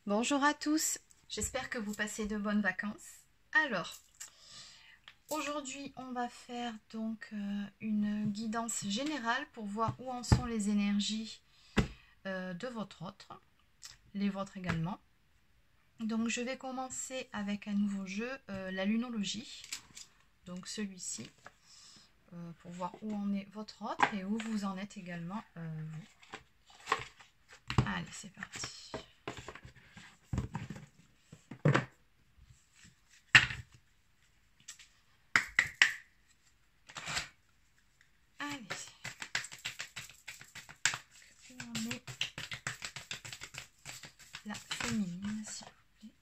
Bonjour à tous, j'espère que vous passez de bonnes vacances. Alors, aujourd'hui on va faire donc une guidance générale pour voir où en sont les énergies de votre autre, les vôtres également. Donc je vais commencer avec un nouveau jeu, la lunologie, donc celui-ci, pour voir où en est votre autre et où vous en êtes également vous. Allez, c'est parti. Allez, où en est la féminine, s'il vous plaît.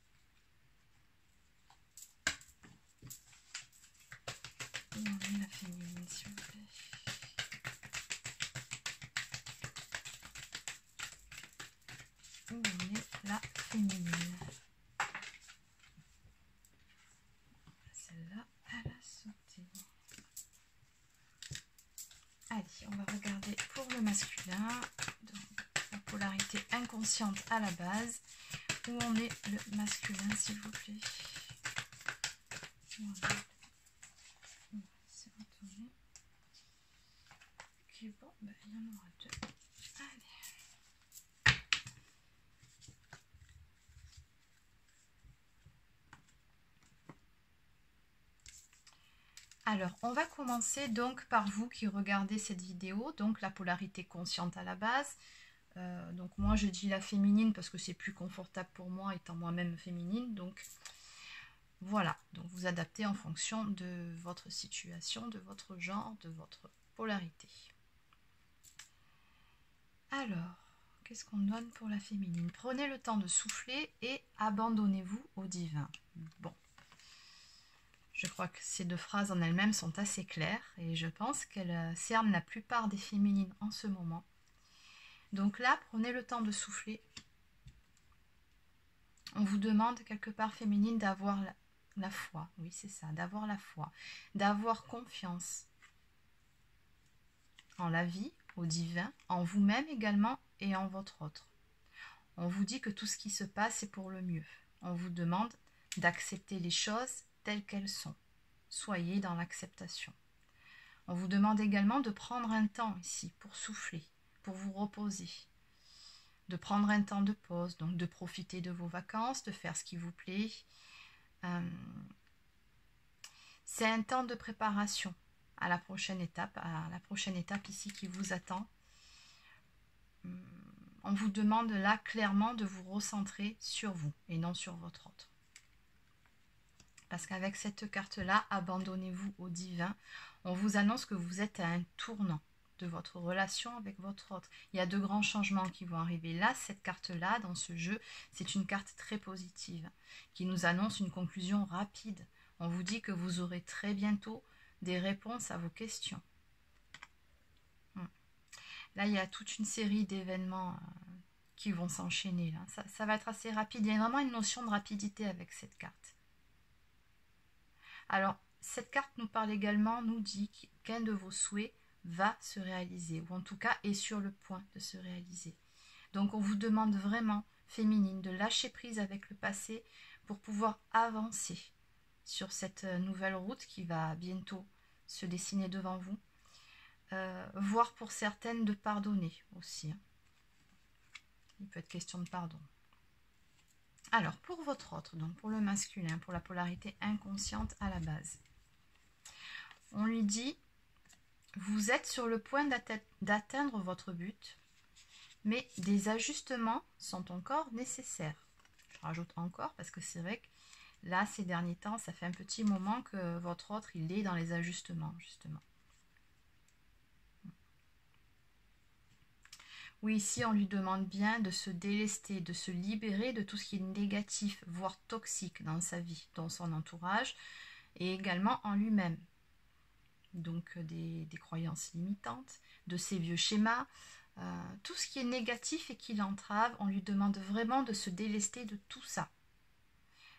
Où en est la féminine, s'il vous plaît. Où en est la féminine. Celle-là, elle a sauté. Allez, on va regarder pour le masculin. Donc, la polarité inconsciente à la base. Où en est le masculin, s'il vous plaît. Voilà. On va se retourner. Ok, bon, ben, il y en aura deux. Allez. Alors, on va commencer donc par vous qui regardez cette vidéo, donc la polarité consciente à la base. Donc moi je dis la féminine parce que c'est plus confortable pour moi étant moi-même féminine. Donc voilà, donc vous adaptez en fonction de votre situation, de votre genre, de votre polarité. Alors, qu'est-ce qu'on donne pour la féminine? Prenez le temps de souffler et abandonnez-vous au divin. Bon. Je crois que ces deux phrases en elles-mêmes sont assez claires et je pense qu'elles cernent la plupart des féminines en ce moment. Donc là, prenez le temps de souffler. On vous demande quelque part féminine d'avoir la foi. Oui, c'est ça, d'avoir la foi, d'avoir confiance en la vie, au divin, en vous-même également et en votre autre. On vous dit que tout ce qui se passe est pour le mieux. On vous demande d'accepter les choses telles qu'elles sont. Soyez dans l'acceptation. On vous demande également de prendre un temps ici pour souffler, pour vous reposer, de prendre un temps de pause, donc de profiter de vos vacances, de faire ce qui vous plaît. C'est un temps de préparation à la prochaine étape ici qui vous attend. On vous demande là clairement de vous recentrer sur vous et non sur votre autre. Parce qu'avec cette carte-là, abandonnez-vous au divin. On vous annonce que vous êtes à un tournant de votre relation avec votre autre. Il y a de grands changements qui vont arriver. Là, cette carte-là, dans ce jeu, c'est une carte très positive qui nous annonce une conclusion rapide. On vous dit que vous aurez très bientôt des réponses à vos questions. Là, il y a toute une série d'événements qui vont s'enchaîner. Ça va être assez rapide. Il y a vraiment une notion de rapidité avec cette carte. Alors, cette carte nous parle également, nous dit qu'un de vos souhaits va se réaliser, ou en tout cas est sur le point de se réaliser. Donc on vous demande vraiment, féminine, de lâcher prise avec le passé pour pouvoir avancer sur cette nouvelle route qui va bientôt se dessiner devant vous. Voire pour certaines de pardonner aussi. Il peut être question de pardon. Alors, pour votre autre, donc pour le masculin, pour la polarité inconsciente à la base, on lui dit, vous êtes sur le point d'atteindre votre but, mais des ajustements sont encore nécessaires. Je rajoute encore parce que c'est vrai que là, ces derniers temps, ça fait un petit moment que votre autre, il est dans les ajustements, justement. Oui, ici, on lui demande bien de se délester, de se libérer de tout ce qui est négatif, voire toxique dans sa vie, dans son entourage, et également en lui-même. Donc, des croyances limitantes, de ses vieux schémas, tout ce qui est négatif et qui l'entrave, on lui demande vraiment de se délester de tout ça.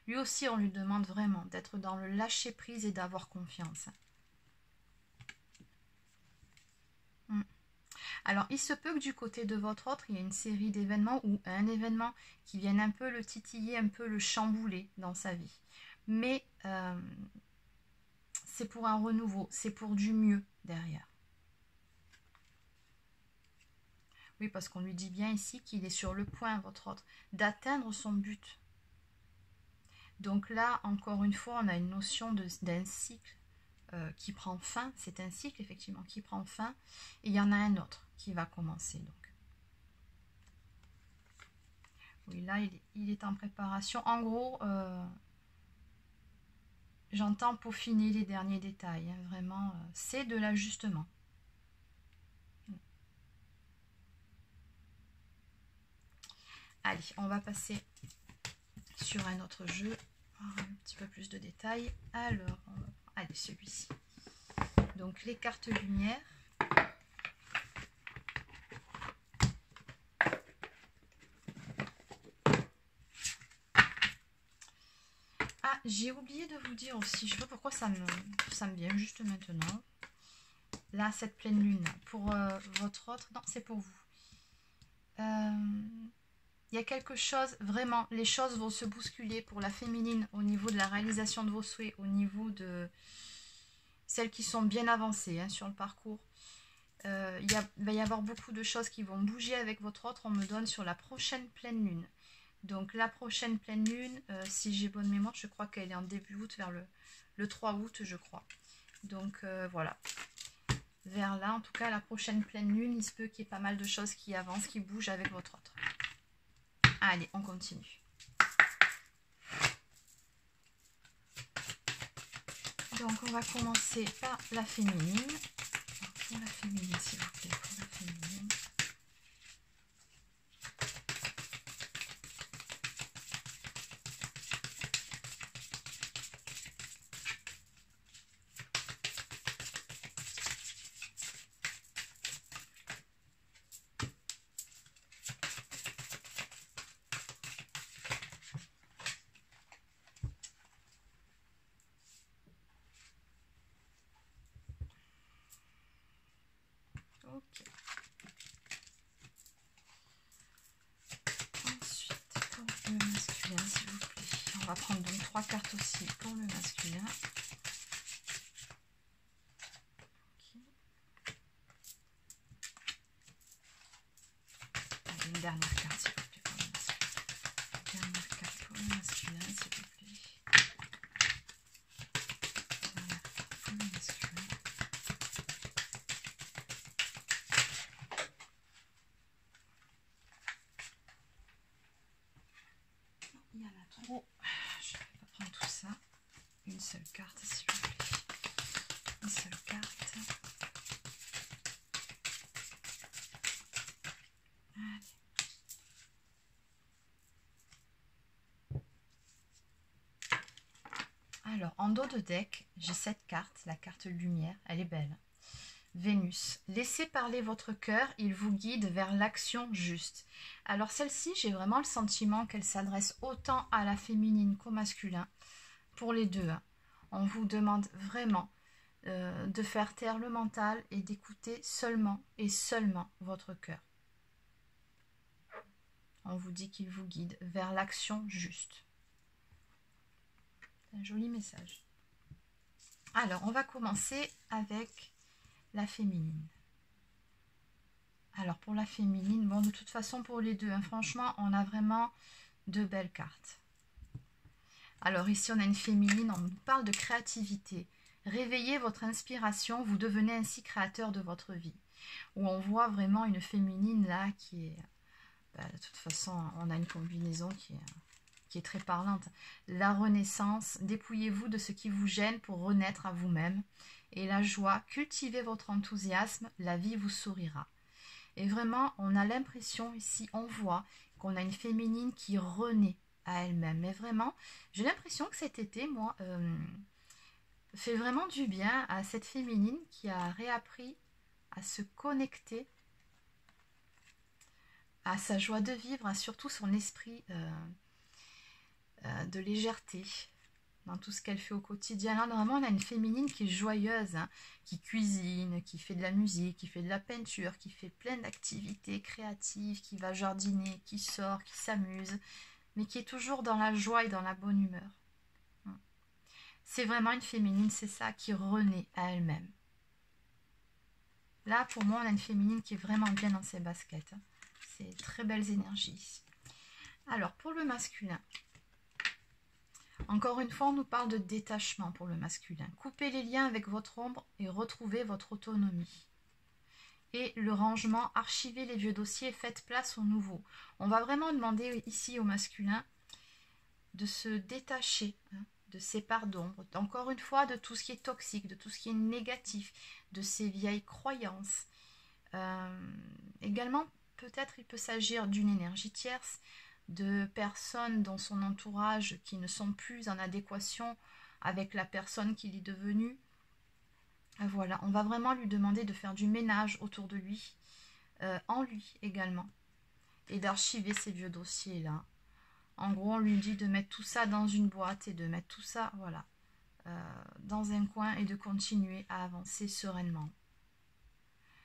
Lui aussi, on lui demande vraiment d'être dans le lâcher-prise et d'avoir confiance. Alors, il se peut que du côté de votre autre, il y ait une série d'événements ou un événement qui vienne un peu le titiller, un peu le chambouler dans sa vie. Mais c'est pour un renouveau, c'est pour du mieux derrière. Oui, parce qu'on lui dit bien ici qu'il est sur le point, votre autre, d'atteindre son but. Donc là, encore une fois, on a une notion d'un cycle qui prend fin. C'est un cycle, effectivement, qui prend fin. Et il y en a un autre qui va commencer. Donc. Oui, là, il est en préparation. En gros, j'entends peaufiner les derniers détails. Hein, vraiment, c'est de l'ajustement. Allez, on va passer sur un autre jeu. Un petit peu plus de détails. Alors, allez, celui-ci. Donc, les cartes lumière. Ah, j'ai oublié de vous dire aussi, je sais pas pourquoi ça me vient juste maintenant. Là, cette pleine lune, pour votre autre, non, c'est pour vous. Il y a quelque chose, vraiment, les choses vont se bousculer pour la féminine au niveau de la réalisation de vos souhaits, au niveau de celles qui sont bien avancées hein, sur le parcours. Il va y avoir beaucoup de choses qui vont bouger avec votre autre, on me donne sur la prochaine pleine lune. Donc la prochaine pleine lune, si j'ai bonne mémoire, je crois qu'elle est en début août, vers le 3 août, je crois. Donc voilà. Vers là, en tout cas, la prochaine pleine lune, il se peut qu'il y ait pas mal de choses qui avancent, qui bougent avec votre autre. Allez, on continue. Donc, on va commencer par la féminine. Alors, pour la féminine, s'il vous plaît, pour la féminine. Ok. Ensuite, pour le masculin, s'il vous plaît. On va prendre donc 3 cartes aussi pour le masculin. Okay. Allez, une dernière carte, s'il vous plaît, pour le masculin. Dernière carte pour le masculin, s'il vous plaît. Dernière carte pour le masculin. Il y en a trop. Je ne vais pas prendre tout ça. Une seule carte, s'il vous plaît. Une seule carte. Allez. Alors, en dos de deck, j'ai cette carte, la carte lumière. Elle est belle. Vénus, laissez parler votre cœur, il vous guide vers l'action juste. Alors celle-ci, j'ai vraiment le sentiment qu'elle s'adresse autant à la féminine qu'au masculin. Pour les deux, hein. On vous demande vraiment de faire taire le mental et d'écouter seulement et seulement votre cœur. On vous dit qu'il vous guide vers l'action juste. C'est un joli message. Alors, on va commencer avec la féminine. Alors pour la féminine, bon de toute façon pour les deux, hein, franchement on a vraiment de belles cartes. Alors ici on a une féminine, on nous parle de créativité. Réveillez votre inspiration, vous devenez ainsi créateur de votre vie. Où on voit vraiment une féminine là qui est, de toute façon on a une combinaison qui est très parlante. La renaissance, dépouillez-vous de ce qui vous gêne pour renaître à vous-même. Et la joie, cultivez votre enthousiasme, la vie vous sourira. Et vraiment, on a l'impression ici, on voit qu'on a une féminine qui renaît à elle-même. Mais vraiment, j'ai l'impression que cet été, moi, fait vraiment du bien à cette féminine qui a réappris à se connecter à sa joie de vivre, à surtout son esprit de légèreté. dans tout ce qu'elle fait au quotidien. Là, vraiment, on a une féminine qui est joyeuse, hein, qui cuisine, qui fait de la musique, qui fait de la peinture, qui fait plein d'activités créatives, qui va jardiner, qui sort, qui s'amuse, mais qui est toujours dans la joie et dans la bonne humeur. C'est vraiment une féminine, c'est ça, qui renaît à elle-même. Là, pour moi, on a une féminine qui est vraiment bien dans ses baskets. C'est très belles énergies ici. Alors, pour le masculin, encore une fois, on nous parle de détachement pour le masculin. Coupez les liens avec votre ombre et retrouvez votre autonomie. Et le rangement, archivez les vieux dossiers et faites place aux nouveaux. On va vraiment demander ici au masculin de se détacher de ses parts d'ombre, encore une fois, de tout ce qui est toxique, de tout ce qui est négatif, de ses vieilles croyances. Également, peut-être il peut s'agir d'une énergie tierce, de personnes dans son entourage qui ne sont plus en adéquation avec la personne qu'il est devenue. Voilà, on va vraiment lui demander de faire du ménage autour de lui, en lui également, et d'archiver ces vieux dossiers-là. En gros, on lui dit de mettre tout ça dans une boîte et de mettre tout ça, voilà, dans un coin et de continuer à avancer sereinement.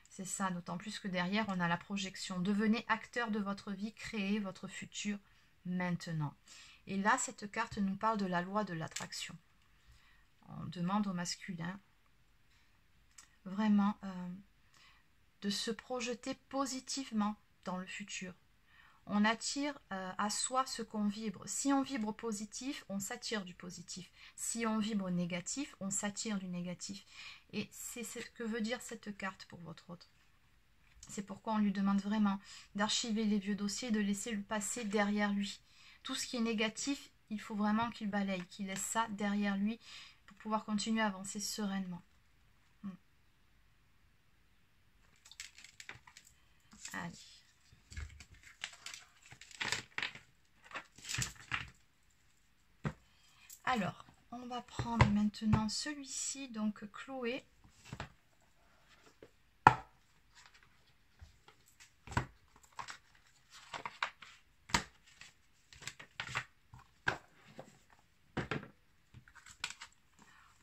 C'est ça, d'autant plus que derrière, on a la projection. Devenez acteur de votre vie, créez votre futur maintenant. Et là, cette carte nous parle de la loi de l'attraction. On demande au masculin vraiment de se projeter positivement dans le futur. On attire à soi ce qu'on vibre. Si on vibre positif, on s'attire du positif. Si on vibre négatif, on s'attire du négatif. Et c'est ce que veut dire cette carte pour votre autre. C'est pourquoi on lui demande vraiment d'archiver les vieux dossiers, de laisser le passé derrière lui. Tout ce qui est négatif, il faut vraiment qu'il balaye, qu'il laisse ça derrière lui pour pouvoir continuer à avancer sereinement. Allez. Alors, on va prendre maintenant celui-ci, donc Chloé.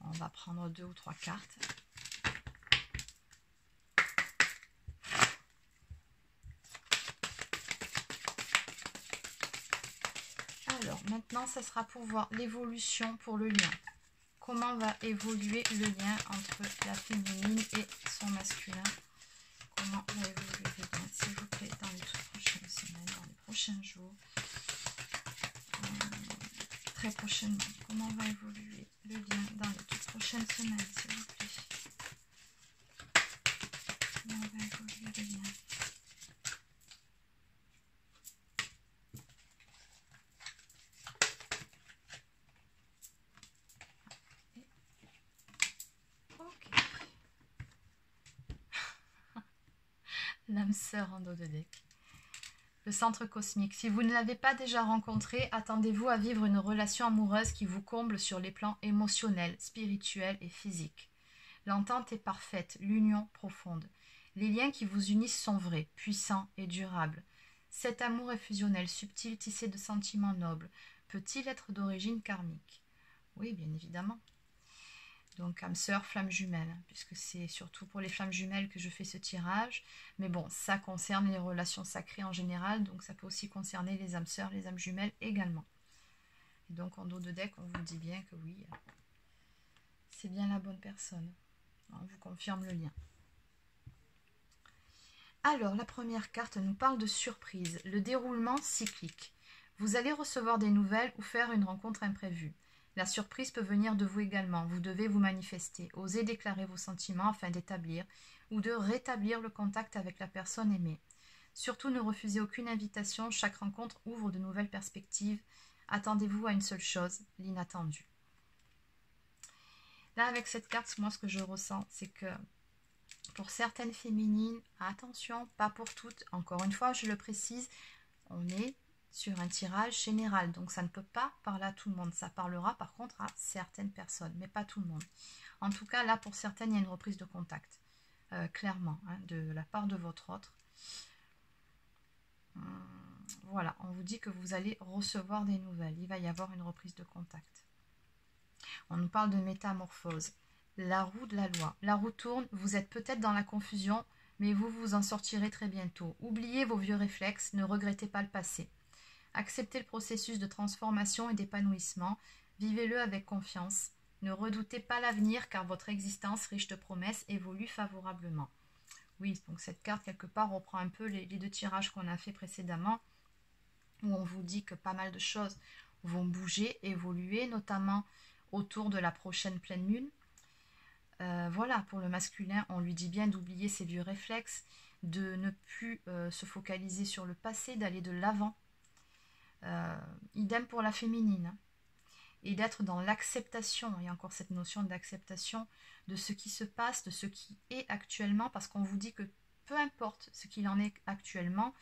On va prendre 2 ou 3 cartes. Alors, maintenant, ça sera pour voir l'évolution pour le lien. Comment va évoluer le lien entre la féminine et son masculin? Comment va évoluer le lien, s'il vous plaît, dans les toutes prochaines semaines, dans les prochains jours, très prochainement? Comment va évoluer le lien dans les toutes prochaines semaines, s'il vous plaît? Comment va évoluer le lien? L'âme sœur en dos de deck. Le centre cosmique. Si vous ne l'avez pas déjà rencontré, attendez-vous à vivre une relation amoureuse qui vous comble sur les plans émotionnels, spirituels et physiques. L'entente est parfaite, l'union profonde. Les liens qui vous unissent sont vrais, puissants et durables. Cet amour est fusionnel, subtil, tissé de sentiments nobles. Peut-il être d'origine karmique? Oui, bien évidemment. Donc âme sœur, flamme jumelle, puisque c'est surtout pour les flammes jumelles que je fais ce tirage. Mais bon, ça concerne les relations sacrées en général, donc ça peut aussi concerner les âmes sœurs, les âmes jumelles également. Et donc en dos de deck, on vous dit bien que oui, c'est bien la bonne personne. On vous confirme le lien. Alors, la première carte nous parle de surprise, le déroulement cyclique. Vous allez recevoir des nouvelles ou faire une rencontre imprévue. La surprise peut venir de vous également. Vous devez vous manifester, oser déclarer vos sentiments afin d'établir ou de rétablir le contact avec la personne aimée. Surtout, ne refusez aucune invitation. Chaque rencontre ouvre de nouvelles perspectives. Attendez-vous à une seule chose, l'inattendu. Là, avec cette carte, moi, ce que je ressens, c'est que pour certaines féminines, attention, pas pour toutes. Encore une fois, je le précise, on est sur un tirage général, donc ça ne peut pas parler à tout le monde. Ça parlera par contre à certaines personnes, mais pas tout le monde. En tout cas, là, pour certaines, il y a une reprise de contact, clairement, hein, de la part de votre autre. Voilà, on vous dit que vous allez recevoir des nouvelles. Il va y avoir une reprise de contact. On nous parle de métamorphose. La roue de la loi. La roue tourne, vous êtes peut-être dans la confusion, mais vous vous en sortirez très bientôt. Oubliez vos vieux réflexes, ne regrettez pas le passé. Acceptez le processus de transformation et d'épanouissement. Vivez-le avec confiance. Ne redoutez pas l'avenir car votre existence riche de promesses évolue favorablement. Oui, donc cette carte, quelque part, reprend un peu les deux tirages qu'on a fait précédemment, où on vous dit que pas mal de choses vont bouger, évoluer, notamment autour de la prochaine pleine lune. Voilà, pour le masculin, on lui dit bien d'oublier ses vieux réflexes, de ne plus se focaliser sur le passé, d'aller de l'avant. Idem pour la féminine. Et d'être dans l'acceptation, il y a encore cette notion d'acceptation de ce qui se passe, de ce qui est actuellement, parce qu'on vous dit que peu importe ce qu'il en est actuellement,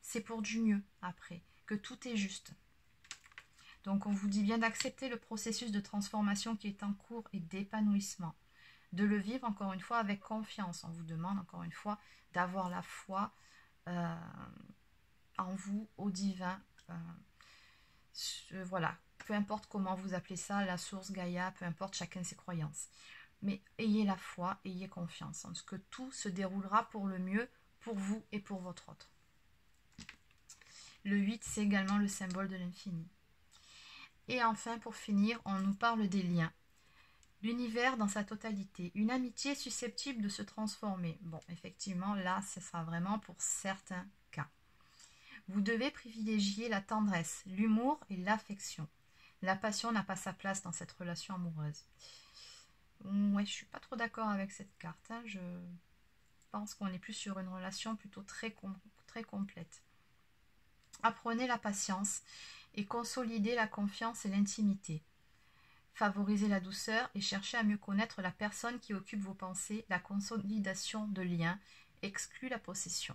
c'est pour du mieux après, que tout est juste. Donc on vous dit bien d'accepter le processus de transformation qui est en cours et d'épanouissement, de le vivre encore une fois avec confiance. On vous demande encore une fois d'avoir la foi en vous, au divin, voilà. Peu importe comment vous appelez ça, la source Gaïa, peu importe, chacun ses croyances. Mais ayez la foi, ayez confiance en ce que tout se déroulera pour le mieux, pour vous et pour votre autre. Le 8, c'est également le symbole de l'infini. Et enfin, pour finir, on nous parle des liens. L'univers dans sa totalité. Une amitié susceptible de se transformer. Bon, effectivement, là, ce sera vraiment pour certains cas. Vous devez privilégier la tendresse, l'humour et l'affection. La passion n'a pas sa place dans cette relation amoureuse. Ouais, je suis pas trop d'accord avec cette carte. Hein. Je pense qu'on est plus sur une relation plutôt très complète. Apprenez la patience et consolidez la confiance et l'intimité. Favorisez la douceur et cherchez à mieux connaître la personne qui occupe vos pensées. La consolidation de liens exclut la possession.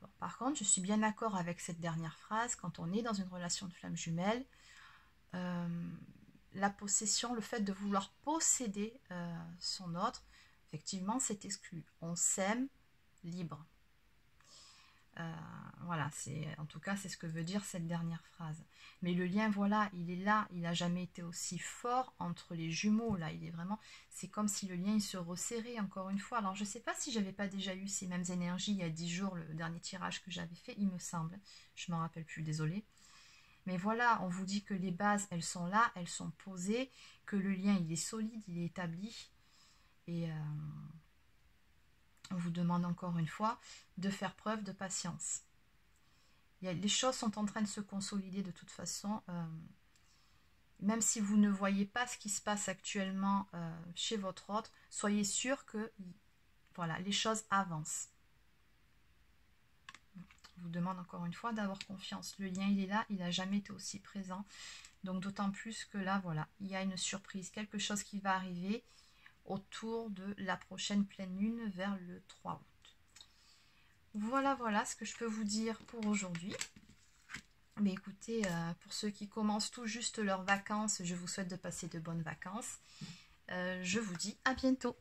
Bon, par contre, je suis bien d'accord avec cette dernière phrase. Quand on est dans une relation de flamme jumelle, la possession, le fait de vouloir posséder son autre, effectivement, c'est exclu. On s'aime libre. Voilà, en tout cas, c'est ce que veut dire cette dernière phrase. Mais le lien, voilà, il est là. Il n'a jamais été aussi fort entre les jumeaux. Là, il est vraiment... C'est comme si le lien, il se resserrait, encore une fois. Alors, je ne sais pas si j'avais pas déjà eu ces mêmes énergies il y a 10 jours, le dernier tirage que j'avais fait, il me semble. Je ne m'en rappelle plus, désolée. Mais voilà, on vous dit que les bases, elles sont là, elles sont posées, que le lien, il est solide, il est établi. Et on vous demande encore une fois de faire preuve de patience. Les choses sont en train de se consolider de toute façon. Même si vous ne voyez pas ce qui se passe actuellement chez votre autre, soyez sûr que voilà, les choses avancent. Je vous demande encore une fois d'avoir confiance. Le lien, il est là, il n'a jamais été aussi présent. Donc d'autant plus que là, voilà, il y a une surprise, quelque chose qui va arriver autour de la prochaine pleine lune vers le 3 août. Voilà, voilà ce que je peux vous dire pour aujourd'hui. Mais écoutez, pour ceux qui commencent tout juste leurs vacances, je vous souhaite de passer de bonnes vacances. Je vous dis à bientôt.